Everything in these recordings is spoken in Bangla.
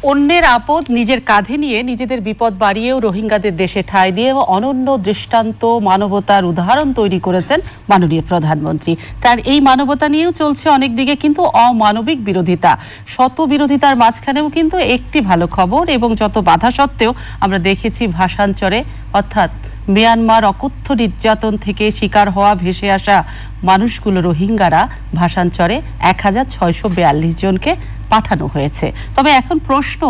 অন্যের আপদ নিজের কাঁধে নিয়ে নিজেদের বিপদ বাড়িয়েও রোহিঙ্গাদের দেশে ঠাঁই দিয়ে অনন্য দৃষ্টান্ত মানবতার উদাহরণ তৈরি করেছেন মাননীয় প্রধানমন্ত্রী। তার এই মানবতা নিয়েও চলছে অনেক দিকে কিন্তু অমানবিক বিরোধিতা। শত বিরোধিতার মাঝখানেও কিন্তু একটি ভালো খবর, এবং যত বাধা সত্ত্বেও আমরা দেখেছি ভাষান্তরে অর্থাৎ মিয়ানমার অকথ্য নির্যাতন থেকে শিকার হওয়া ভেসে আসা মানুষগুলো রোহিঙ্গারা ভাষান্তরে 1642 জনকে পাঠানো হয়েছে। তবে এখন প্রশ্ন,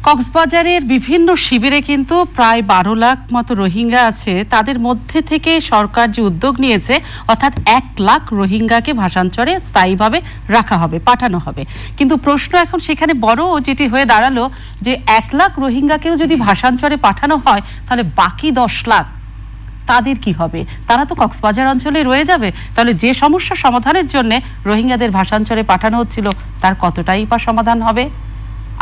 কক্সবাজারের বিভিন্ন শিবিরে কিন্তু প্রায় 12 লাখ মতো রোহিঙ্গা আছে। তাদের মধ্যে থেকে সরকার যে উদ্যোগ নিয়েছে অর্থাৎ 1 লাখ রোহিঙ্গাকে ভাষান্তরে স্থায়ীভাবে রাখা হবে, পাঠানো হবে। কিন্তু প্রশ্ন এখন সেখানে বড় যেটি হয়ে দাঁড়ালো যে 1 লাখ রোহিঙ্গাকেও যদি ভাষান্তরে পাঠানো হয় তাহলে বাকি 10 লাখ তাদের কি হবে? তারা তো কক্সবাজার অঞ্চলে রয়ে যাবে। তাহলে যে সমস্যা সমাধানের জন্য রোহিঙ্গাদের ভাষান্তরে পাঠানো হচ্ছিল তার কতটাই বা সমাধান হবে?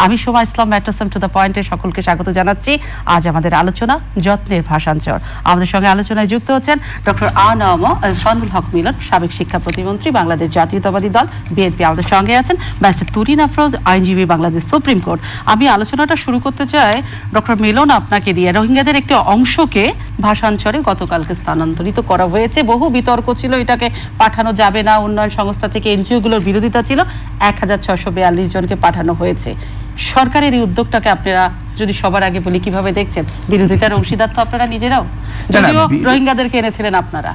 আমি সোমা ইসলাম, ম্যাট্রাসাম টু দ্য পয়েন্টে সকলকে স্বাগত জানাচ্ছি। আজ আমাদের আলোচনা যত্নের ভাষান্তর। আমাদের সঙ্গে আলোচনায় যুক্ত হচ্ছেন ডক্টর ফজলুল হক মিলন, সাবেক শিক্ষা প্রতিমন্ত্রী, বাংলাদেশ জাতীয়তাবাদী দল বিএনপি। আমাদের সঙ্গে আছেন ব্যারিস্টার তুরিন আফরোজ, আইনজীবী, বাংলাদেশ সুপ্রিম কোর্ট। আমি আলোচনাটা শুরু করতে চাই ডক্টর মিলন আপনাকে দিয়ে। রোহিঙ্গাদের একটি অংশকে ভাষান্তরে গতকালকে স্থানান্তরিত করা হয়েছে। বহু বিতর্ক ছিল, এটাকে পাঠানো যাবে না, উন্নয়ন সংস্থা থেকে এনজিওগুলোর বিরোধিতা ছিল। 1642 জনকে পাঠানো হয়েছে। সরকারের এই উদ্যোগটাকে আপনারা যদি সবার আগে বলি কিভাবে দেখছেন? বিরোধিতার অংশীদার তো আপনারা নিজেরাও, যদিও রোহিঙ্গাদেরকে এনেছিলেন আপনারা।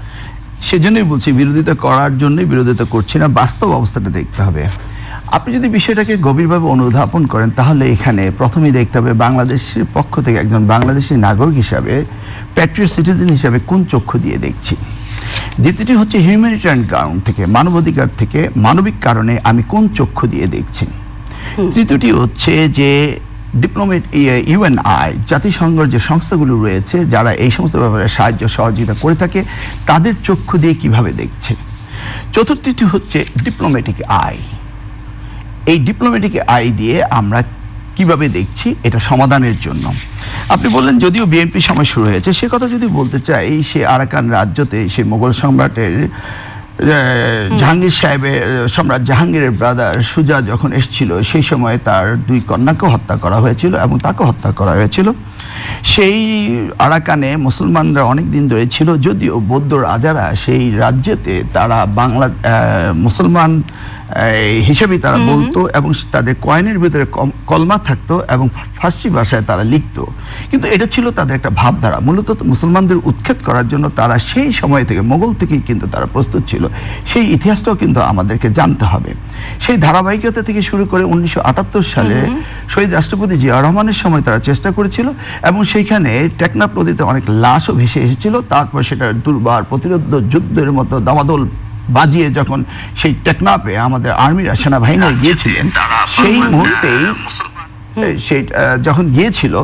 সেজন্যই বলছি বিরোধিতা করার জন্যই বিরোধিতা করছি না, বাস্তব অবস্থাটা দেখতে হবে। আপনি যদি বিষয়টাকে গভীরভাবে অনুধাবন করেন তাহলে এখানে প্রথমেই দেখতে হবে বাংলাদেশের পক্ষ থেকে একজন বাংলাদেশি নাগরিক হিসাবে, প্যাট্রিয়ট সিটিজেন হিসাবে কোন চক্ষু দিয়ে দেখছি। দ্বিতীয়টি হচ্ছে হিউম্যানিটেরিয়ান কারণ থেকে, মানবাধিকার থেকে, মানবিক কারণে আমি কোন চক্ষু দিয়ে দেখছি। তৃতীয়টি হচ্ছে যে ডিপ্লোমেট ইউএনআই, জাতিসংঘের যে সংস্থাগুলো রয়েছে যারা এই সমস্ত ব্যাপারে সাহায্য সহযোগিতা করে থাকে তাদের চক্ষু দিয়ে কিভাবে দেখছে। চতুর্থটি হচ্ছে ডিপ্লোম্যাটিক আই। এই ডিপ্লোম্যাটিক আই দিয়ে আমরা কিভাবে দেখছি এটা সমাধানের জন্য। আপনি বললেন যদিও বিএনপি সময় শুরু হয়েছে, সে কথা যদি বলতে চাই, সে আরাকান রাজ্যতে সে মোগল সম্রাটের জাহাঙ্গীর সাহেবের, সম্রাট জাহাঙ্গীরের ব্রাদার সুজা যখন এসেছিল সেই সময় তার 2 কন্যাকে হত্যা করা হয়েছিল এবং তাকে হত্যা করা হয়েছিল। সেই আরাকানে মুসলমানরা অনেক দিন ধরে ছিল, যদিও বৌদ্ধ রাজারা সেই রাজ্যেতে তারা বাংলা মুসলমান হিসেবেই তারা বলতো এবং তাদের কয়েনের ভিতরে কলমা থাকতো এবং ফার্সি ভাষায় তারা লিখতো। কিন্তু এটা ছিল তাদের একটা ভাবধারা। মূলত মুসলমানদের উৎখাত করার জন্য তারা সেই সময় থেকে, মোগল থেকেই কিন্তু তারা প্রস্তুত ছিল। সেই ইতিহাসটাও কিন্তু আমাদেরকে জানতে হবে। সেই ধারাবাহিকতা থেকে শুরু করে 1978 সালে শহীদ রাষ্ট্রপতি জিয়া রহমানের সময় তারা চেষ্টা করেছিল এবং সেইখানে টেকনাফ নদীতে অনেক লাশও ভেসে এসেছিল। তারপর সেটা দুর্বার প্রতিরোধ যুদ্ধের মতো দামাদল বাজিয়ে যখন সেই টেকনাফে আমাদের আর্মিরা, সেনাবাহিনীরা গিয়েছিলেন, সেই মুহূর্তেই যখন গিয়েছিল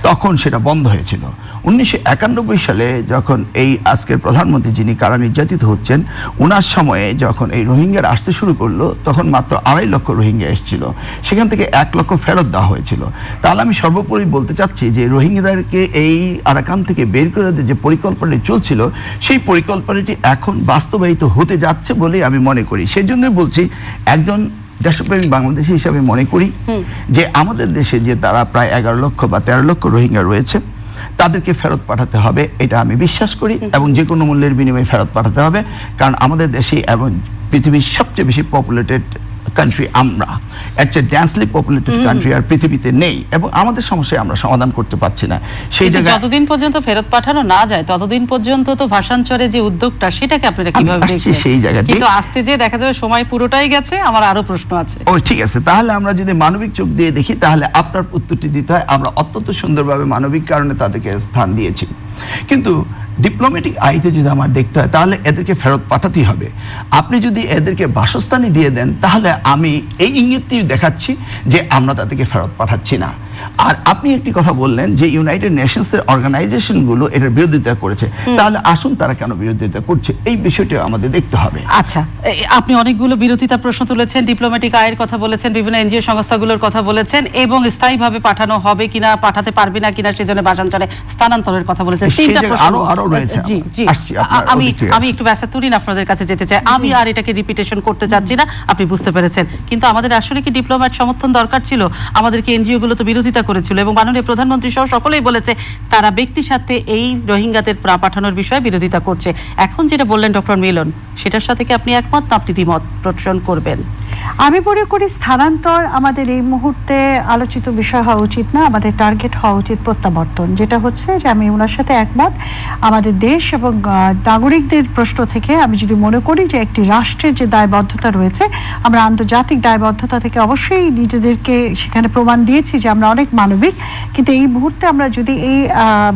তখন সেটা বন্ধ হয়েছিল। 1991 সালে যখন এই আজকের প্রধানমন্ত্রী যিনি কারা নির্যাতিত হচ্ছেন, ওনার সময়ে যখন এই রোহিঙ্গারা আসতে শুরু করলো তখন মাত্র 2.5 লক্ষ রোহিঙ্গা এসেছিল, সেখান থেকে 1 লক্ষ ফেরত দেওয়া হয়েছিল। তাহলে আমি সর্বোপরি বলতে চাচ্ছি যে রোহিঙ্গাদেরকে এই আরাকান থেকে বের করে যে পরিকল্পনাটি চলছিল সেই পরিকল্পনাটি এখন বাস্তবায়িত হতে যাচ্ছে বলেই আমি মনে করি। সেজন্যই বলছি একজন দেশপ্রেমিক বাংলাদেশী হিসাবে মনে করি যে আমাদের দেশে যে তারা প্রায় 11 লক্ষ বা 13 লক্ষ রোহিঙ্গা রয়েছে তাদেরকে ফেরত পাঠাতে হবে, এটা আমি বিশ্বাস করি, এবং যে কোনো মূল্যের বিনিময়ে ফেরত পাঠাতে হবে। কারণ আমাদের দেশে এবং পৃথিবীর সবচেয়ে বেশি পপুলেটেড কান্ট্রি আমরা, এর চেয়ে ডেন্সলি পপুলেটেড কান্ট্রি আর পৃথিবীতে নেই, এবং আমাদের সমস্যায় আমরা সমাধান করতে পারছি না। সেই জায়গায় যতদিন পর্যন্ত ফেরত পাঠানো না যায় ততদিন পর্যন্ত তো ভাষান্তরে যে উদ্যোগটা সেটাকে আপনারা কিভাবে দেখছেন? সেই জায়গাটা কিন্তু আসতে যে দেখা যাবে সময় পুরোটাই গেছে, আমার আরো প্রশ্ন আছে। ঠিক আছে, তাহলে আমরা যদি মানবিক চোখ দিয়ে দেখি তাহলে আপনার উত্তরটি দিতে হয় আমরা অত্যন্ত সুন্দরভাবে মানবিক কারণে তাদেরকে স্থান দিয়েছি। কিন্তু ডিপ্লোম্যাটিক আইতে যদি আমার দেখতে হয় তাহলে এদেরকে ফেরত পাঠাতেই হবে। আপনি যদি এদেরকে বাসস্থানই দিয়ে দেন তাহলে আমি এই ইঙ্গিতটি দেখাচ্ছি যে আমরা তাদেরকে ফেরত পাঠাচ্ছি না। আর আপনি একটি কথা বললেন যে ইউনাইটেড নেশনসের অর্গানাইজেশনগুলো এটার বিরোধিতা করেছে, তাহলে আসুন তারা কেন বিরোধিতা করছে এই বিষয়টা আমাদের দেখতে হবে। আচ্ছা, আপনি অনেকগুলো বিরোধিতার প্রশ্ন তুলেছেন, ডিপ্লোম্যাটিক আয়ের কথা বলেছেন, বিভিন্ন এনজিও সংস্থাগুলোর কথা বলেছেন, এবং স্থায়ীভাবে পাঠানো হবে কিনা, পাঠাতে পারবে না কিনা সেজন্য ভাষান্তরে স্থানান্তরের কথা বলেছেন। তিনটা প্রশ্ন আরো রয়েছে। জি জি, আমি একটু ব্যাসাতুরিন আপনাদের কাছে যেতে চাই। আমি আর এটাকে রিপিটেশন করতে চাচ্ছি না, আপনি বুঝতে পেরেছেন। কিন্তু আমাদের আসলে কি ডিপ্লোম্যাট সমর্থন দরকার ছিল? আমাদেরকে এনজিও গুলো তো বিরোধিতা করেছিল, এবং মাননীয় প্রধানমন্ত্রী সহ সকলেই বলেছে তারা ব্যক্তির সাথে এই রোহিঙ্গাদের পাঠানোর বিষয়ে বিরোধিতা করছে। এখন যেটা বললেন ডক্টর মিলন, সেটার সাথে কি আপনি একমত না আপনি দ্বিমত প্রদর্শন করবেন? আমি মনে করি স্থানান্তর আমাদের এই মুহূর্তে আলোচিত বিষয় হওয়া উচিত না, আমাদের টার্গেট হওয়া উচিত প্রত্যাবর্তন। যেটা হচ্ছে যে আমি ওনার সাথে একমত, আমাদের দেশ এবং নাগরিকদের প্রশ্ন থেকে আমি যদি মনে করি যে একটি রাষ্ট্রের যে দায়বদ্ধতা রয়েছে, আমরা আন্তর্জাতিক দায়বদ্ধতা থেকে অবশ্যই নিজেদেরকে সেখানে প্রমাণ দিয়েছি যে আমরা অনেক মানবিক, কিন্তু এই মুহূর্তে আমরা যদি এই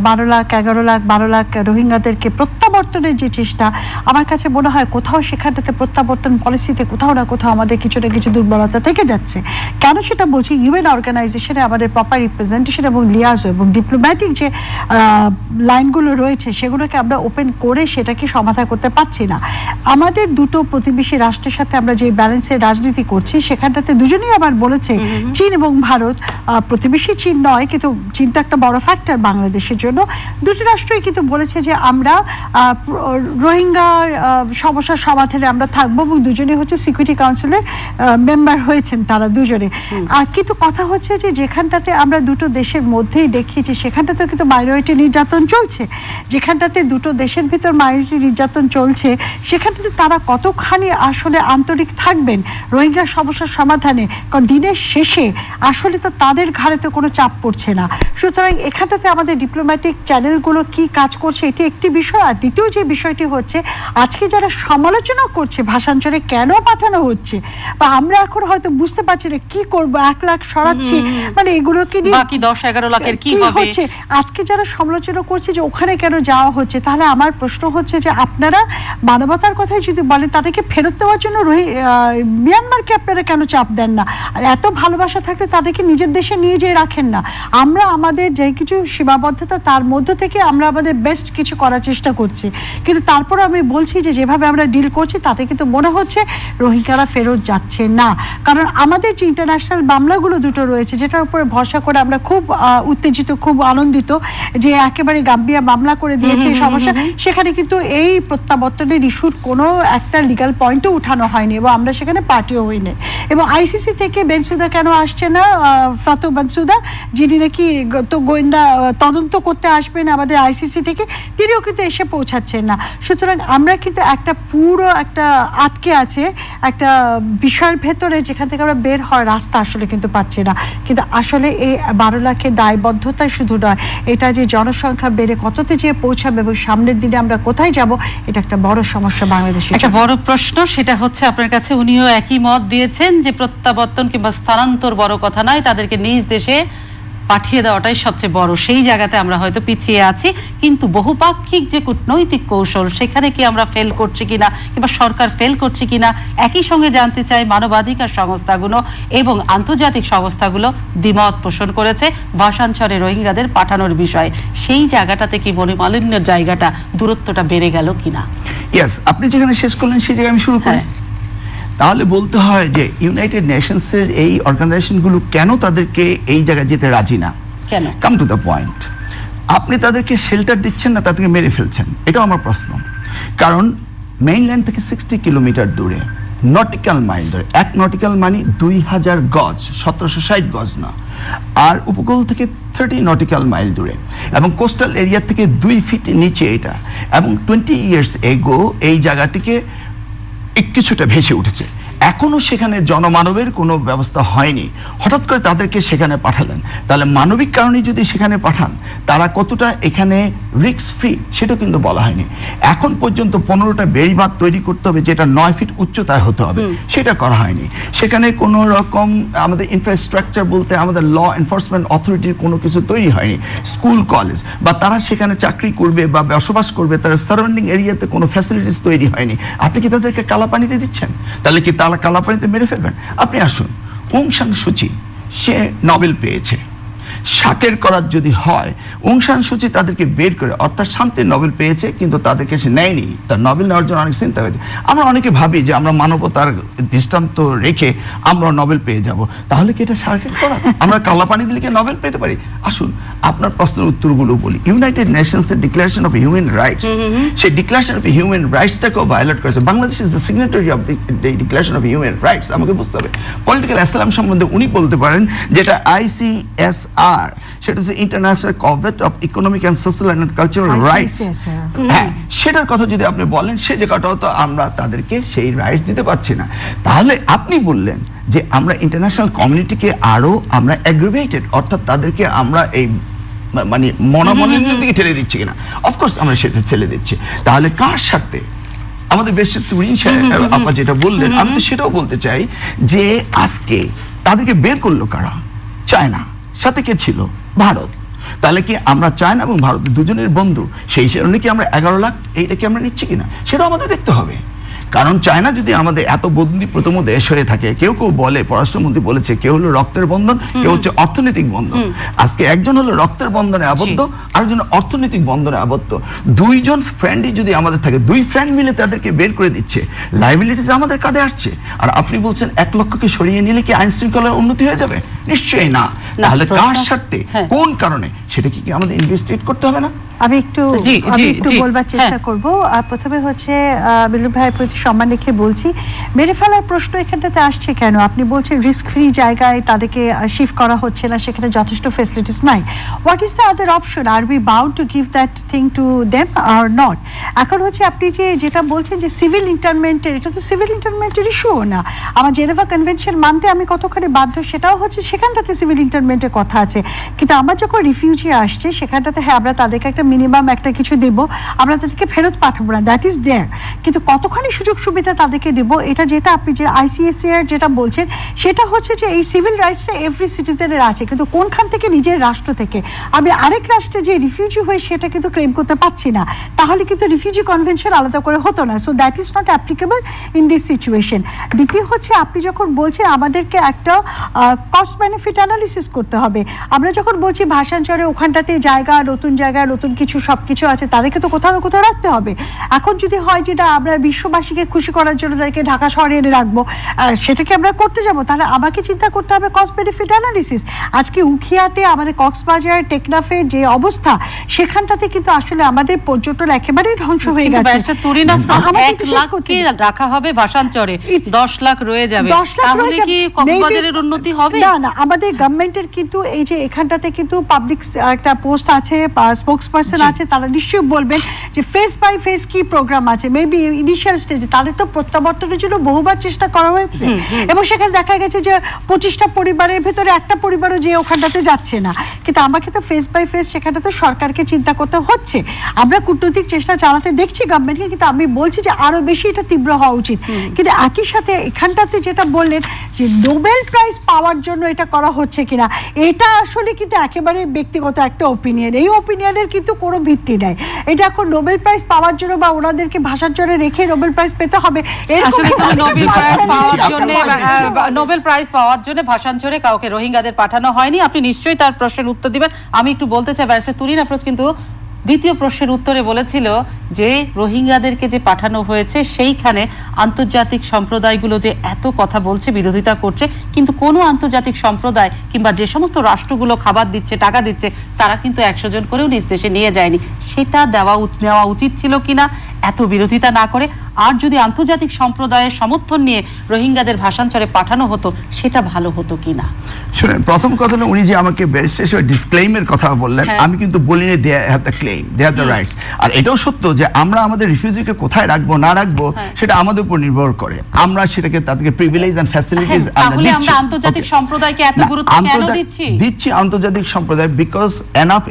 12 লাখ 11 লাখ রোহিঙ্গাদেরকে প্রত্যাবর্তনের যে চেষ্টা, আমার কাছে মনে হয় কোথাও সেখানটাতে প্রত্যাবর্তন পলিসিতে কোথাও না কোথাও আমাদের কিছু না কিছু দুর্বলতা থেকে যাচ্ছে। কেন সেটা বলছি, ইউএন অর্গানাইজেশনে আমাদের প্রপার রিপ্রেজেন্টেশন এবং লিয়াজো এবং ডিপ্লোম্যাটিক যে লাইনগুলো রয়েছে সেগুলোকে আমরা ওপেন করে সেটাকে সমাধান করতে পারছি না। আমাদের দুটো প্রতিবেশী রাষ্ট্রের সাথে আমরা যে ব্যালেন্সের রাজনীতি করছি সেখানটাতে দুজনেই আবার বলেছে, চীন এবং ভারত, প্রতিবেশী চীন নয় কিন্তু চীনটা একটা বড় ফ্যাক্টর বাংলাদেশের জন্য, দুটো রাষ্ট্রই কিন্তু বলেছে যে আমরা রোহিঙ্গা সমস্যার সমাধানে আমরা থাকবো, এবং দুজনেই হচ্ছে সিকিউরিটি কাউন্সিলের মেম্বার হয়েছেন তারা দুজনে। কিন্তু কথা হচ্ছে যে যেখানটাতে আমরা দুটো দেশের মধ্যেই দেখিয়েছি সেখানটাতেও কিন্তু মাইনরিটি নির্যাতন চলছে, যেখানটাতে দুটো দেশের ভিতর মাইনরিটি নির্যাতন চলছে সেখানটাতে তারা কতখানি আসলে আন্তরিক থাকবেন রোহিঙ্গা সমস্যার সমাধানে, কারণ দিনের শেষে আসলে তো তাদের ঘাড়েতে কোনো চাপ পড়ছে না। সুতরাং এখানটাতে আমাদের ডিপ্লোম্যাটিক চ্যানেলগুলো কি কাজ করছে এটি একটি বিষয়। আর দ্বিতীয় যে বিষয়টি হচ্ছে, আজকে যারা সমালোচনা করছে ভাষান্তরে কেন পাঠানো হচ্ছে, বা আমরা এখন হয়তো বুঝতে পারছি না কি করব, 1 লাখ সরাচ্ছি, মানে এগুলোকে নিয়ে বাকি 10-11 লাখের কি হচ্ছে। আজকে যারা সমালোচনা করছে যে ওখানে কেন যাওয়া হচ্ছে, তাহলে আমার প্রশ্ন হচ্ছে যে আপনারা মানবতার কথাই যদি বলেন তাদেরকে ফেরত দেওয়ার জন্য মিয়ানমারকে আপনারা কেন চাপ দেন না? আর এত ভালোবাসা থাকলে তাদেরকে নিজের দেশে নিয়ে যেয়ে রাখেন না। আমরা আমাদের যে কিছু সীমাবদ্ধতা তার মধ্য থেকে আমরা আমাদের বেস্ট কিছু করার চেষ্টা করছি, কিন্তু তারপর আমি বলছি যে যেভাবে আমরা ডিল করছি তাতে কিন্তু মনে হচ্ছে রোহিঙ্গারা ফেরত যাচ্ছে না। কারণ আমাদের যে ইন্টারন্যাশনাল মামলাগুলো দুটো রয়েছে যেটার উপরে ভরসা করে আমরা খুব উত্তেজিত, খুব আনন্দিত যে একেবারে গাম্বিয়া মামলা করে দিয়েছে এই সমস্যা, সেখানে কিন্তু এই প্রত্যাবর্তনের ইস্যুর কোনো একটা লিগ্যাল পয়েন্টও উঠানো হয়নি এবং আমরা সেখানে পার্টিও হইনি। এবং আইসিসি থেকে বেনসুদা কেন আসছে না, ফাতু বেনসুদা যিনি নাকি তো গোয়েন্দা তদন্ত করতে আসবেন আমাদের আইসিসি থেকে, তিনিও কিন্তু এসে পৌঁছাচ্ছেন না। সুতরাং আমরা কিন্তু একটা পুরো একটা আটকে আছে একটা বিষয়ের ভেতরে, যেখান থেকে আমরা বের হওয়ার রাস্তা আসলে কিন্তু পাচ্ছি না। কিন্তু আসলে এই 12 লাখের দায়বদ্ধতা শুধু নয়, এটা যে জনসংখ্যা বেড়ে কততে যেয়ে পৌঁছাবে এবং সামনের দিনে আমরা কোথায় যাব, এটা একটা বড় সমস্যা বাংলাদেশে। একটা বড় প্রশ্ন, সেটা হচ্ছে আপনার কাছে উনিও একই মত দিয়েছেন যে প্রত্যাবর্তন কিংবা স্থানান্তর বড় কথা নয়, তাদেরকে নিজ দেশে পাঠিয়ে দেওয়াটাই সবচেয়ে বড়। সেই জায়গাতে আমরা হয়তো পিছিয়ে আছি, কিন্তু বহুপাক্ষিক যে কূটনৈতিক কৌশল সেখানে কি আমরা ফেল করছি কিনা কিংবা সরকার ফেল করছে কিনা, একই সঙ্গে জানতে চাই মানবাধিকার সংস্থাগুলো এবং আন্তর্জাতিক সংস্থাগুলো দ্বিমত পোষণ করেছে ভাষান্তরে রোহিঙ্গাদের পাঠানোর বিষয়ে। সেই জায়গাটাতে কি মনোমালিন্যের জায়গাটা, দূরত্বটা বেড়ে গেল কিনা? ইয়েস, আপনি যেখানে শেষ করলেন সেই জায়গায় আমি শুরু করি। তাহলে বলতে হয় যে ইউনাইটেড নেশনসের এই অর্গানাইজেশনগুলো কেন তাদেরকে এই জায়গায় যেতে রাজি না? কেন? Come to the point. আপনি তাদেরকে শেল্টার দিচ্ছেন না, তাদেরকে মেরে ফেলছেন, এটাও আমার প্রশ্ন। কারণ মেইনল্যান্ড থেকে 60 কিলোমিটার দূরে, নটিক্যাল মাইল ধরে, 1 নটিক্যাল মানে 2000 গজ, 1760 গজ না, আর উপকূল থেকে 30 নটিক্যাল মাইল দূরে, এবং কোস্টাল এরিয়া থেকে 2 ফিট নিচে এটা, এবং 20 ইয়ার্স এগো এই জায়গাটিকে কিছুটা ভেসে উঠেছে। এখনও সেখানে জনমানবের কোনো ব্যবস্থা হয়নি, হঠাৎ করে তাদেরকে সেখানে পাঠালেন। তাহলে মানবিক কারণে যদি সেখানে পাঠান, তারা কতটা এখানে রিস্ক ফ্রি সেটাও কিন্তু বলা হয়নি। এখন পর্যন্ত 15টা বেড়িবাঁধ তৈরি করতে হবে যেটা 9 ফিট উচ্চতায় হতে হবে, সেটা করা হয়নি। সেখানে কোনো রকম আমাদের ইনফ্রাস্ট্রাকচার বলতে আমাদের ল এনফোর্সমেন্ট অথরিটির কোনো কিছু তৈরি হয়নি, স্কুল কলেজ বা তারা সেখানে চাকরি করবে বা বসবাস করবে তার সারাউন্ডিং এরিয়াতে কোনো ফ্যাসিলিটিস তৈরি হয়নি। আপনি কি তাদেরকে কালাপানিতে দিচ্ছেন? তাহলে কি কালাপানিতে মেরে ফেলবেন? আপনি আসুন, অং সান সু চি সে নোবেল পেয়েছে, শাকের করার যদি হয় অং সান সুচি তাদেরকে বের করে, অর্থাৎ শান্তির নোবেল পেয়েছে কিন্তু তাদেরকে সে নেয়নি, তার নোবেল নেওয়ার জন্য অনেক চিন্তা হয়েছে। আমরা অনেকে ভাবি যে আমরা মানবতার দৃষ্টান্ত রেখে আমরা নোবেল পেয়ে যাব, তাহলে কি এটা শাকের করা? আমরা কালা পানি দিলে কি নোবেল পেতে পারি? আসুন আপনার প্রশ্নের উত্তরগুলো বলি। ইউনাইটেড নেশনসের ডিক্লারেশন অফ হিউম্যান রাইটস, সেই ডিক্লারেশন অফ হিউম্যান রাইটসটাকেও ভায়োলেট করেছে। Bangladesh is the signatory of the declaration of human rights. আমাকে বুঝতে হবে পলিটিক্যাল অ্যাসাইলাম সম্বন্ধে উনি বলতে পারেন যেটা ICSR, সেটা হচ্ছে international convent of economic and social and cultural rights. হ্যাঁ, সেটার কথা যদি আপনি বলেন, সে জায়গাটাও তো আমরা তাদেরকে সেই রাইটস দিতে পারছি না। তাহলে আপনি বললেন যে আমরা ইন্টারন্যাশনাল কমিউনিটিকে আরো আমরা অ্যাগ্রিভেটেড, অর্থাৎ তাদেরকে আমরা এই মানে মনোমালিন্যের দিকে ঠেলে দিচ্ছি কিনা। অফকোর্স আমরা সেটা ঠেলে দিচ্ছি। তাহলে কার সাথে আমাদের বেশের তুরিন আপা যেটা বললেন, আমি তো সেটাও বলতে চাই যে আজকে তাদেরকে বের করলো কারা? চায়না। সাথে কে ছিল? ভারত। তাহলে কি আমরা চায়না এবং ভারত দুজনের বন্ধু, সেই হিসেবে কি আমরা 11 লাখ এইটা কি আমরা নিচ্ছি কিনা সেটাও আমাদের দেখতে হবে। কারণ চায়না যদি আমাদের এত বন্দি প্রথম দেশ হয়ে থাকে, কেউ কেউ বলে, পররাষ্ট্রমন্ত্রী বলেছে, কেউ হলো রক্তের বন্ধন, কেউ হচ্ছে অর্থনৈতিক বন্ধন। আজকে একজন হলো রক্তের বন্ধনে আবদ্ধ, আরেকজন অর্থনৈতিক বন্ধনে আবদ্ধ। দুইজন ফ্রেন্ডই যদি আমাদের থাকে, দুই ফ্রেন্ড মিলে তাদেরকে বের করে দিচ্ছে, লাইবিলিটিস আমাদের কাঁধে আসছে। আর আপনি বলছেন 1 লক্ষকে সরিয়ে নিলে কি আইন শৃঙ্খলার উন্নতি হয়ে যাবে? নিশ্চয়ই না। তাহলে কার স্বার্থে, কোন কারণে, সেটা কি আমাদের ইনভেস্টিগেট করতে হবে না? আমি একটু বলবার চেষ্টা করব। প্রথমে হচ্ছে বিলুর ভাইয়ের প্রতি সম্মান রেখে বলছি, মেরে ফেলার প্রশ্ন এখানটাতে আসছে কেন? আপনি বলছেন রিস্ক ফ্রি জায়গায় তাদেরকে শিফট করা হচ্ছে না, সেখানে যথেষ্ট ফেসিলিটিস নাই। What is the other option? Are we bound to give that thing to them or not? এখন হচ্ছে আপনি যেটা বলছেন যে সিভিল ইন্টারমেন্টের, এটা তো সিভিল ইন্টারমেন্টের ইস্যুও না। আমার জেনেভা কনভেনশন মানতে আমি কতখানি বাধ্য সেটাও হচ্ছে, সেখানটাতে সিভিল ইন্টারমেন্টের কথা আছে। কিন্তু আমার যখন রিফিউজি আসছে সেখানটাতে, হ্যাঁ আমরা তাদেরকে একটা মিনিমাম একটা কিছু দেব, আমরা তাদেরকে ফেরত পাঠাবো না, দ্যাট ইজ দেয়ার। কিন্তু কতখানি সুযোগ সুবিধা তাদেরকে দেব, এটা যেটা আপনি যে ICSR যেটা বলছেন, সেটা হচ্ছে যে এই সিভিল রাইটসটা এভরি সিটিজেনের আছে, কিন্তু কোনখান থেকে? নিজের রাষ্ট্র থেকে। আমি আরেক রাষ্ট্রে যে রিফিউজি হয়ে সেটা কিন্তু ক্লেম করতে পারছি না, তাহলে কিন্তু রিফিউজি কনভেনশন আলাদা করে হতো না। So that is not applicable in this situation. দ্বিতীয় হচ্ছে আপনি যখন বলছেন আমাদেরকে একটা কস্ট বেনিফিট অ্যানালিসিস করতে হবে, আমরা যখন বলছি ভাষাঞ্চলে ওখানটাতে জায়গা, নতুন কিছু সব কিছু আছে, তাদেরকে তো কোথাও না কোথাও রাখতে হবে। এখন যদি হয় যেটা আমরা বিশ্ববাসীকে খুশি করার জন্য তাদেরকে ঢাকা শহরে এনে রাখবো, সেটাকে আমরা করতে যাব, তাহলে আমাকে চিন্তা করতে হবে কস্ট বেনিফিট অ্যানালিসিস। আজকে উখিয়াতে, আমাদের কক্সবাজার, টেকনাফের যে অবস্থা, সেখানটাতে কিন্তু আসলে আমাদের পর্যটন একেবারেই ধ্বংস হয়ে গেছে। 1 লাখকে রাখা হবে ভাষাঞ্চরে, 10 লাখ রয়ে যাবে, তাহলে কি কক্সবাজারের উন্নতি হবে? না, আমাদের গভর্নমেন্টের কিন্তু এই যে এখানটাতে কিন্তু পাবলিক একটা পোস্ট আছে, স্পোকসপারসন আছে, তারা নিশ্চয়ই বলবেন যে ফেস বাই ফেস কি প্রোগ্রাম আছে। মেবি ইনিশিয়াল স্টেজে তাদের তো প্রত্যাবর্তনের জন্য বহুবার চেষ্টা করা হয়েছে, এবং সেখানে দেখা গেছে যে 25টা পরিবারের ভেতরে একটা পরিবারও যে ওখানটাতে যাচ্ছে না। কিন্তু আমাকে তো ফেস বাই ফেস সেখানটাতে সরকারকে চিন্তা করতে হচ্ছে। আমরা কূটনৈতিক চেষ্টা চালাতে দেখছি গভর্নমেন্টকে, কিন্তু আমি বলছি যে আরো বেশি এটা তীব্র হওয়া উচিত। কিন্তু একই সাথে এখানটাতে যেটা বললেন যে নোবেল প্রাইজ পাওয়ার জন্য এটা করা হচ্ছে কিনা, এটা আসলে কিন্তু একেবারে ব্যক্তিগত একটা ওপিনিয়ন। এই ওপিনিয়নের কিন্তু কোনো ভিত্তি নাই। এটা এখন নোবেল প্রাইজ পাওয়ার জন্য বা ওনাদেরকে ভাষাঞ্চলে রেখে নোবেল প্রাইজ পেতে হবে, নোবেল প্রাইজ পাওয়ার জন্য ভাষাঞ্চলে কাউকে রোহিঙ্গাদের পাঠানো হয়নি। আপনি নিশ্চয়ই তার প্রশ্নের উত্তর দিবেন। আমি একটু বলতে চাই, ব্যারিস্টার তুরিন আফরোজ কিন্তু দ্বিতীয় প্রশ্নের উত্তরে বলেছিল যে রোহিঙ্গাদেরকে যে পাঠানো হয়েছে সেইখানে আন্তর্জাতিক সম্প্রদায়গুলো যে এত কথা বলছে, বিরোধিতা করছে, কিন্তু কোনো আন্তর্জাতিক সম্প্রদায় কিংবা যে সমস্ত রাষ্ট্রগুলো খাবার দিচ্ছে, টাকা দিচ্ছে, তারা কিন্তু 100 জন করেও নিজ দেশে নিয়ে যায়নি। সেটা নেওয়া উচিত ছিল কিনা এত বিরোধিতা না করে? আর যদি আন্তর্জাতিক সম্প্রদায়ের সমর্থন নিয়ে রোহিঙ্গাদের ভাষাঞ্চলে পাঠানো হতো, সেটা ভালো হতো কিনা? শুনেন, প্রথম কথা হলো উনি যে আমাকে ব্যারিস্টার ডিসক্লেইমের কথা বললেন, আমি কিন্তু বলিনি they have the claim, they have the rights. আর এটাও সত্য যে আমরা আমাদের রিফিউজিকে কোথায় রাখবো না রাখবো সেটা আমাদের উপর নির্ভর করে। আমরা সেটাকে তাদেরকে প্রিভিলেজ এন্ড ফ্যাসিলিটিস আমরা আন্তর্জাতিক সম্প্রদায়কে এত গুরুত্ব কেন দিচ্ছি? আন্তর্জাতিক সম্প্রদায় বিকজ এনাফ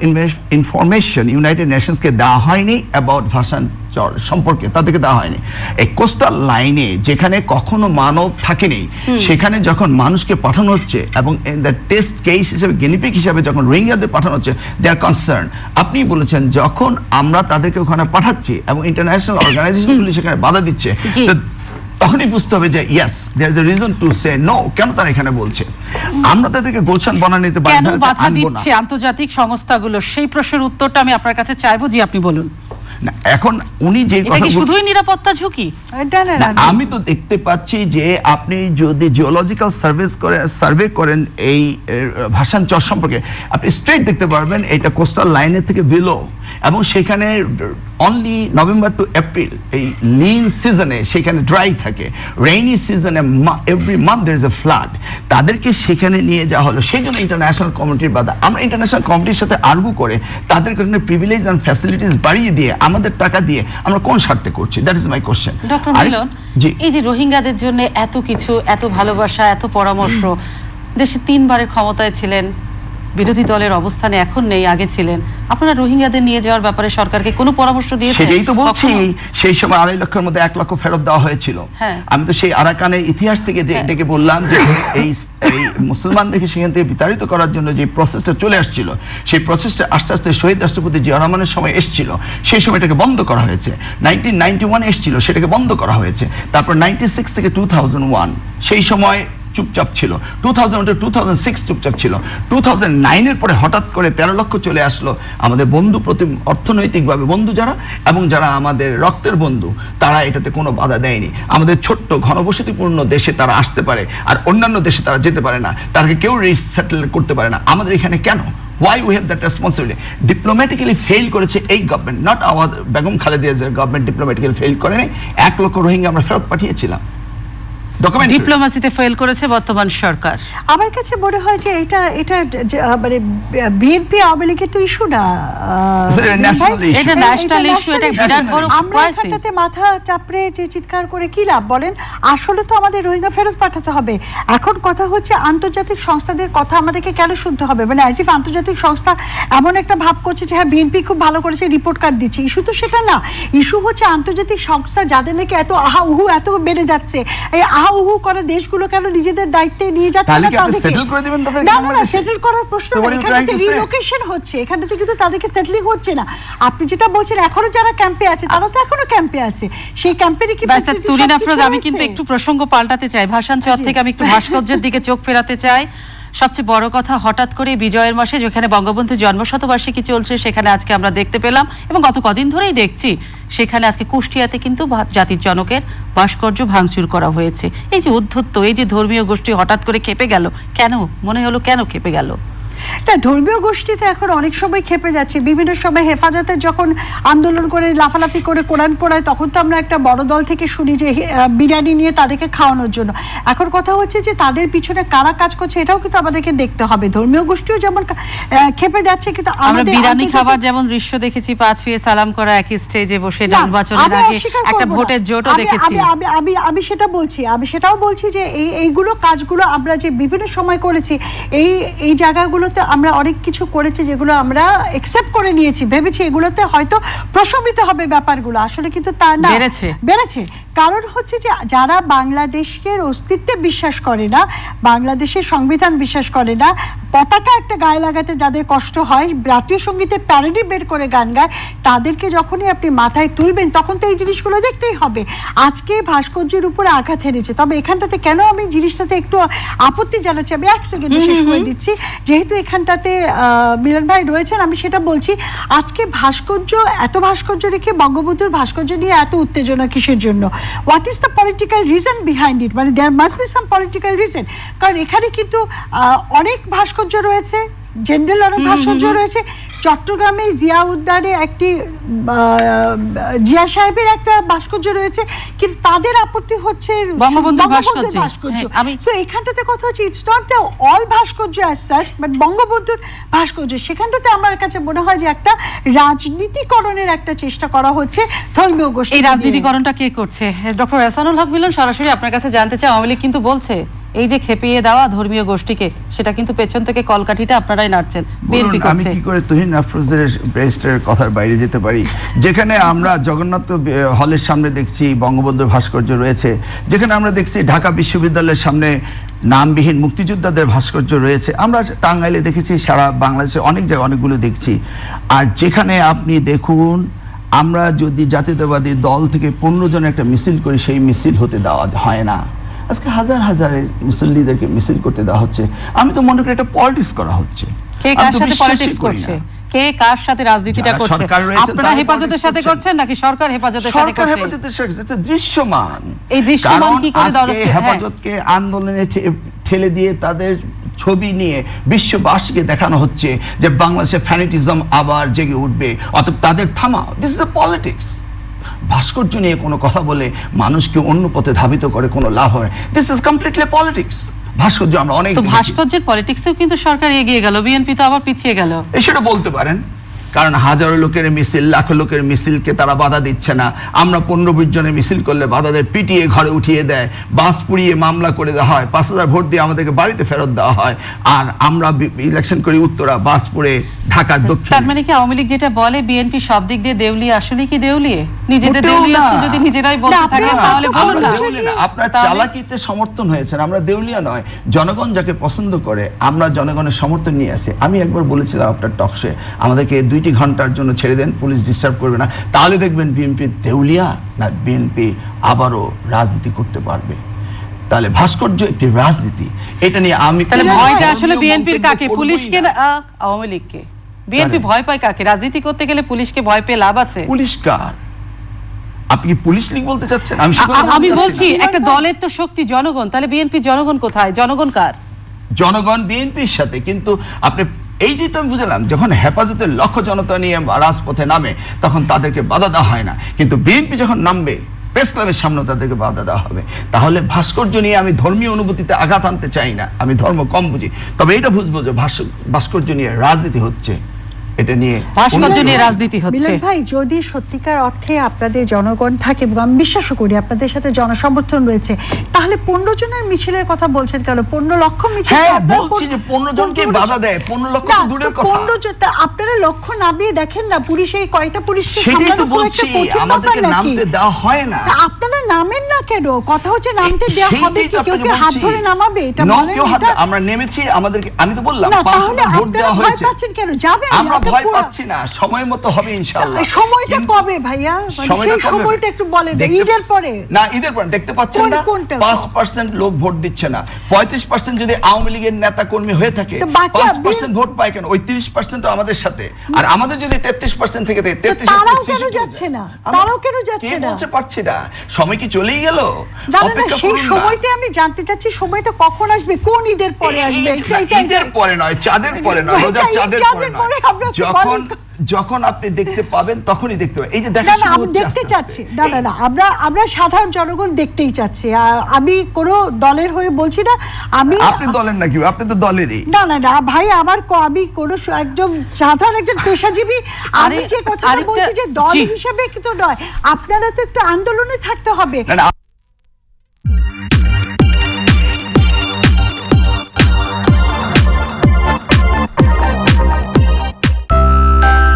ইনফরমেশন ইউনাইটেড নেশনসকে দেওয়া হয়নি অ্যাবাউট ভাষাঞ্চল সম্পর্কে, তাদেরকে দেওয়া হয়নি। এই কোস্টাল লাইনে যেখানে কখনো মানব থাকেনি, সেখানে যখন মানুষকে পাঠানো হচ্ছে এবং দ্য টেস্ট কেস হিসেবে, গেনিপিক হিসেবে যখন রোহিঙ্গাদের পাঠানো হচ্ছে, দে আর কনসার্ন। আপনি বলেছেন যখন আমরা তাদেরকে ওখানে পাঠাচ্ছি এবং ইন্টারন্যাশনাল অর্গানাইজেশনগুলি সেখানে বাধা দিচ্ছে, তখনই বুঝতে হবে যে yes there is a reason to say no. কেন তারা এখানে বলছে? আমরা তাদেরকে গোলশান বনানীতে কেন বাধা বাধা আনবো না। দিচ্ছে আন্তর্জাতিক সংস্থাগুলো, সেই প্রশ্নের উত্তরটা আমি আপনার কাছে চাইবো। জি, আপনি বলুন। না, এখন উনি যে এটা কথা কি শুধুই নিরাপত্তা ঝুঁকি? না, আমি তো দেখতে পাচ্ছি যে আপনি যদি জিওলজিক্যাল সার্ভে করেন এই ভাসান চর সম্পর্কে, আপনি স্ট্রেট দেখতে পারবেন এটা কোস্টাল লাইনের থেকে বিলো, এবং সেখানে অনলি নভেম্বর টু এপ্রিল এই লিন সিজনে সেখানে ড্রাই থাকে, রেইনি সিজনে every month there is a flood. তাদেরকে সেখানে নিয়ে যাওয়া হলো, সেই জন্য ইন্টারন্যাশনাল কমিউনিটির বাধা। আমরা ইন্টারন্যাশনাল কমিউনিটির সাথে আর্গু করে তাদের কারণে প্রিভিলেজ অ্যান্ড ফ্যাসিলিটিস বাড়িয়ে দিয়ে আমাদের টাকা দিয়ে আমরা কোন স্বার্থে করছি? That is my question. Doctor Milan, এই যে রোহিঙ্গাদের জন্য এত কিছু, এত ভালোবাসা, এত পরামর্শ, দেশে 3 বারের ক্ষমতায় ছিলেন, বিরোধী দলের অবস্থানে এখন নেই, আগে ছিলেন, আপনারা রোহিঙ্গাদের নিয়ে যাওয়ার ব্যাপারে সরকারকে কোনো পরামর্শ দিয়েছেন? সেটাই তো বলছি, সেই সময় 2.5 লক্ষের মধ্যে 1 লক্ষ ফেরত দেওয়া হয়েছিল। আমি তো সেই আরাকানের ইতিহাস থেকে ডেকে বললাম যে এই মুসলমানদেরকে সেখান থেকে বিতাড়িত করার জন্য যে প্রসেসটা চলে আসছিল, সেই প্রসেসটা আস্তে আস্তে শহীদ রাষ্ট্রপতি জিয়া রহমানের সময় এসেছিল, সেই সময়টাকে বন্ধ করা হয়েছে। 1991 এসেছিল, সেটাকে বন্ধ করা হয়েছে। তারপর 96 থেকে 2001 সেই সময় চুপচাপ ছিল, 2000 2006 চুপচাপ ছিল, 2009-এর পরে হঠাৎ করে 13 লক্ষ চলে আসলো। আমাদের বন্ধু অর্থনৈতিকভাবে বন্ধু যারা, এবং যারা আমাদের রক্তের বন্ধু, তারা এটাতে কোনো বাধা দেয়নি। আমাদের ছোট্ট ঘনবসতিপূর্ণ দেশে তারা আসতে পারে, আর অন্যান্য দেশে তারা যেতে পারে না, তাদেরকে কেউ রিসেটেল করতে পারে না। আমাদের এখানে কেন? Why we have that responsibility? Diplomatically fail করেছে এই government, not our Begum Khaleda জিয়ার গভর্নমেন্ট diplomatically fail করেনি। 1 লক্ষ রোহিঙ্গা আমরা ফেরত পাঠিয়েছিলাম। ডিপ্লোমাসিতে ফেল করেছে বর্তমান সরকার। আমার কাছে মনে হয় যে এটা মানে বিএনপি আওয়ামী লীগের তো ইস্যু না, এটা ন্যাশনাল ইস্যু, এটা বিরাট বড় আমরা এখানটাতে মাথা চাপড়ে যে চিৎকার করে কি লাভ বলেন? আসলে তো আমাদের রোহিঙ্গা ফেরত পাঠাতে হবে। এখন কথা হচ্ছে আন্তর্জাতিক সংস্থাদের কথা আমাদেরকে কেন শুনতে হবে? মানে অ্যাজ ইফ আন্তর্জাতিক সংস্থা এমন একটা ভাব করছে যে হ্যাঁ বিএনপি খুব ভালো করেছে, রিপোর্ট কার্ড দিচ্ছে। ইস্যু তো সেটা না। ইস্যু হচ্ছে আন্তর্জাতিক সংস্থা যাদের নাকি এত আহা উহু এত বেড়ে যাচ্ছে, এই আহা উহু করে দেশগুলো কেন নিজেদের দায়িত্বে নিয়ে যাচ্ছে না? তাদেরকে সেটেল করে দিবেন, তাদের বাংলাদেশে সেটেল করার প্রশ্ন না। এখানে রিলোকেশন হচ্ছে, এখানটাতে কিন্তু তাদেরকে সেটলিং হচ্ছে না। আপনি যেটা বলছেন এখনো যারা ক্যাম্পে আছে তারা তো এখনো ক্যাম্পে আছে, সেই ক্যাম্পেরই কি তুলিন আফরোজ, আমি কিন্তু একটু প্রসঙ্গ পাল্টাতে চাই। ভাসান চর থেকে আমি একটু ভাস্কর্যের দিকে চোখ ফেরাতে চাই। সবচেয়ে বড় কথা, হঠাৎ করে বিজয়ের মাসে যেখানে বঙ্গবন্ধু জন্মশতবার্ষিকী চলছে, সেখানে আজকে আমরা দেখতে পেলাম, এবং গত কদিন ধরেই দেখছি, সেখানে আজকে কুষ্টিয়াতে কিন্তু জাতির জনকের ভাস্কর্য ভাঙচুর করা হয়েছে। এই যে উদ্ধত্ত, এই যে ধর্মীয় গোষ্ঠী হঠাৎ করে খেপে গেল, কেন মনে হলো, কেন খেপে গেল? তা ধর্মীয় গোষ্ঠীতে এখন অনেক সময় খেপে যাচ্ছে। বিভিন্ন সময় হেফাজতে যখন আন্দোলন করে লাফালাফি করে কোরআন পড়ায়, তখন তো আমরা একটা বড় দল থেকে শুনি যে বিরিয়ানি নিয়ে তাদেরকে খাওয়ানোর জন্য। এখন কথা হচ্ছে যে তাদের পিছনে কারা কাজ করছে, এটাও কিন্তু আমাদেরকে দেখতে হবে। ধর্মীয় গোষ্ঠীও যেমন খেপে যাচ্ছে, কিন্তু আমরা বিরিয়ানি খাবার যেমন দৃশ্য দেখেছি, 5 ফিয়ে সালাম করা একই স্টেজে বসে, নির্বাচনের আগে একটা ভোটের জোটও দেখেছি। আমি সেটা বলছি, আমি সেটাও বলছি যে এইগুলো কাজগুলো আমরা যে বিভিন্ন সময় করেছি, এই জায়গাগুলো আমরা অনেক কিছু করেছি যেগুলো আমরা একসেপ্ট করে নিয়েছি, ভেবেছি এগুলোতে হয়তো প্রশমিত হবে ব্যাপারগুলো, আসলে কিন্তু তা না, বেড়েছে। কারণ হচ্ছে যে যারা বাংলাদেশের অস্তিত্বে বিশ্বাস করে না, বাংলাদেশের সংবিধান বিশ্বাস করে না, পতাকা একটা গায়ে লাগাতে যাদের কষ্ট হয়, জাতীয় সঙ্গীতের প্যারোডি বের করে গান গায়, তাদেরকে যখনই আপনি মাথায় তুলবেন তখন তো এই জিনিসগুলো দেখতেই হবে। আজকে ভাস্কর্যের উপরে আঘাত হেরেছে, তবে এখানটাতে কেন আমি জিনিসটাতে একটু আপত্তি জানাচ্ছি, আমি 1 সেকেন্ডে শেষ করে দিচ্ছি, যেহেতু এখানটাতে মিলন ভাই রয়েছেন, আমি সেটা বলছি। আজকে এত ভাস্কর্য রেখে বঙ্গবন্ধুর ভাস্কর্য নিয়ে এত উত্তেজনা কিসের জন্য? What is the political reason behind it? মানে there must be some political reason. কারণ এখানে কিন্তু অনেক ভাস্কর্য রয়েছে, জেনারেল অনেক ভাস্কর্য রয়েছে। চট্টগ্রামে জিয়া উদ্যানে একটি জিয়া সাহেবের একটা ভাস্কর্য রয়েছে, কিন্তু তাদের আপত্তি হচ্ছে বঙ্গবন্ধুর ভাস্কর্য। সো এখানটাতে কথা হচ্ছে ইটস নট দ্য অল ভাস্কর্য অ্যাজ সাচ, বাট বঙ্গবন্ধুর ভাস্কর্য, সেখানটাতে আমার কাছে মনে হয় যে একটা রাজনীতিকরণের একটা চেষ্টা করা হচ্ছে ধর্মীয় গোষ্ঠী। এই রাজনীতিকরণটা কে করছে? ডক্টর এহসানুল হক মিলন, সরাসরি আপনার কাছে জানতে চাই। আওয়ামী লীগ কিন্তু বলছে এই যে খেপিয়ে দেওয়া ধর্মীয় গোষ্ঠীকে, সেটা কিন্তু পেছন থেকে কলকাঠিটা আপনারাই নাড়ছেন, বিএনপি করছে। আমি কি করে তুহিন আফরোজের ব্যারিস্টারের কথার বাইরে যেতে পারি? যেখানে আমরা জগন্নাথ হলের সামনে দেখছি বঙ্গবন্ধুর ভাস্কর্য রয়েছে, যেখানে আমরা দেখছি ঢাকা বিশ্ববিদ্যালয়ের সামনে নামবিহীন মুক্তিযোদ্ধাদের ভাস্কর্য রয়েছে, আমরা টাঙ্গাইলে দেখেছি, সারা বাংলাদেশে অনেক জায়গায় অনেকগুলো দেখছি। আর যেখানে আপনি দেখুন আমরা যদি জাতীয়তাবাদী দল থেকে 15 জন একটা মিছিল করি, সেই মিছিল হতে দেওয়া হয় না। আজকে হাজার হাজার মুসল্লিদেরকে মিছিল করতে দেওয়া হচ্ছে। আমি তো মনে করি এটা পলিটিক্স করা হচ্ছে। কে কার সাথে পলিটিক্স করছে, কে কার সাথে রাজনীতিটা করছে? আপনারা হেফাজতের সাথে করছেন নাকি সরকার হেফাজতের সাথে করছে? সরকার হেফাজতের সাথে, এটা দৃশ্যমান। এই দৃশ্যমান কি করে আজকে হেফাজতকে আন্দোলনে ঠেলে দিয়ে তাদের ছবি নিয়ে বিশ্ববাসীকে দেখানো হচ্ছে যে বাংলাদেশের ফ্যানিটিজম আবার জেগে উঠবে, অতএব তাদের থামাও। This is a politics. ভাস্কর্য নিয়ে কোনো কথা বলে মানুষকে অন্য পথে ধাবিত করে কোনো লাভ হয়? This is completely politics. ভাস্কর্য আমরা অনেক দেখেছি। ভাস্কর্যের পলিটিক্সেও কিন্তু সরকার এগিয়ে গেল, বিএনপি তো আবার পিছিয়ে গেল। সেটা বলতে পারেন, কারণ হাজারো লোকের মিছিল, লাখো লোকের মিছিলকে তারা বাধা দিচ্ছে না। আমরা 15-20 জনের মিছিল করলে বাধা দেয়, পিটিয়ে ঘরে উঠিয়ে দেয়, বাস পুড়িয়ে মামলা করে দেওয়া হয়, 5000 ভোট দিয়ে আমাদেরকে বাড়িতে ফেরত দেওয়া হয়। আর আমরা ইলেকশন করি উত্তরা, বাস পুড়ে ঢাকার দক্ষিণ। তার মানে কি আওয়ামী লীগ যেটা বলে বিএনপি সব দিক দিয়ে দেউলিয়া, আসলে কি দেউলিয়ে? নিজেদের দেউলিয়া যদি নিজেরাই বলতে থাকে তাহলে বলুন না। আপনার চালাকিতে সমর্থন হয়েছেন, আমরা দেউলিয়া নয়। জনগণ যাকে পছন্দ করে আমরা জনগণের সমর্থন নিয়ে আসি। আমি একবার বলেছিলাম আপনার টকশে, আমাদেরকে 2 ঘন্টার জন্য ছেড়ে দেন, পুলিশ ডিস্টার্ব করবে না, তাহলে দেখবেন বিএনপি দেউলিয়া না বিএনপি আবারও রাজনীতি করতে পারবে। তাহলে ভাস্কর্য একটি রাজনীতি, এটা নিয়ে আমি তাহলে ভয়টা আসলে বিএনপির কাকে, পুলিশকে না আওয়ামী লীগকে? বিএনপি ভয় পায় কাকে? রাজনীতি করতে গেলে পুলিশকে ভয় পেয়ে লাভ আছে? পুলিশ কার? আপনি কি পুলিশ লীগ বলতে চাচ্ছেন? আমি বলছি একটা দলের তো শক্তি জনগণ, তাহলে বিএনপি জনগণ কোথায়? জনগণ কার? জনগণ বিএনপির সাথে। কিন্তু আপনি এইটাই তো আমি বুঝলাম, যখন হেফাজতের লক্ষ জনতা নিয়ে রাজপথে নামে তখন তাদেরকে বাধা দেওয়া হয় না, কিন্তু বিএনপি যখন নামবে প্রেস ক্লাবের সামনে তাদেরকে বাধা দেওয়া হবে। তাহলে ভাস্কর্য নিয়ে আমি ধর্মীয় অনুভূতিতে আঘাত আনতে চাই না, আমি ধর্ম কম বুঝি, তবে এটা বুঝবো যে ভাস্কর্য নিয়ে রাজনীতি হচ্ছে, এটা নিয়ে ভাস্কর্য নিয়ে রাজনীতি হচ্ছে। মিলন ভাই, যদি সত্যিকার অর্থে আপনাদের জনগণ থাকে এবং আমি বিশ্বাসও করি আপনাদের সাথে জনসমর্থন রয়েছে, তাহলে 15 জনের মিছিলের কথা বলছেন কেন? 15 লক্ষ মিছিল। হ্যাঁ বলছি যে 15 জনকে বাধা দেয়, 15 লক্ষ তো দূরের কথা। 15 জন আপনারা লক্ষ্য নামিয়ে দেখেন না, পুলিশ এই কয়টা পুলিশকে সেটাই তো বলছি, আমাদেরকে নামতে দেওয়া হয় না। আপনারা নামেন না কেন? কথা হচ্ছে নামতে দেওয়া হবে কি? কেউ কি হাত ধরে নামাবে? এটা বলেন। আমরা নেমেছি, আমাদেরকে আমি তো বললাম না, 5 তাহলে ভোট দেওয়া আপনারা ভয় হয়েছে। পাচ্ছেন কেন? যাবেন। আমরা ভয় পাচ্ছি না, সময় মতো হবে ইনশাআল্লাহ। সময়টা কবে ভাইয়া? সেই সময়টা একটু বলেন। ঈদের পরে? না, ঈদের পরে দেখতে পাচ্ছেন না 5% লোক ভোট দিচ্ছে না। 35% যদি আওয়ামী লীগের নেতা কর্মী হয়ে থাকে 5% ভোট পায় কেন? ওই 30% আমাদের সাথে। আর আমাদের যদি 33% থেকে 33 তারাও কেন যাচ্ছে না? তারাও কেন যাচ্ছে না? বলতে পারছি না, সময় কি চলেই গেল? অপেক্ষা করুন। সেই সময়টা আমি জানতে চাচ্ছি, সময়টা কখন আসবে? কোন ঈদের পরে আসবে? ঈদের পরে নয়, চাঁদের পরে নয়, রোজার চাঁদের পরে নয়। যখন আপনি দেখতে পাবেন তখনই দেখতে পাবেন। এই যে দেখা শুরু হচ্ছে, দেখতে চাচ্ছি। না, আমরা সাধারণ জনগণ দেখতেই চাচ্ছি। আমি কোনো দলের হয়ে বলছি না। আপনি দলের নাকি? আপনি তো দলেরই। না ভাই, আমি কোনো একজন সাধারণ একজন পেশাজীবী। আমি যে কথা বলছি যে দল হিসেবে কিন্তু নয়, আপনারা তো একটু আন্দোলনে থাকতে হবে।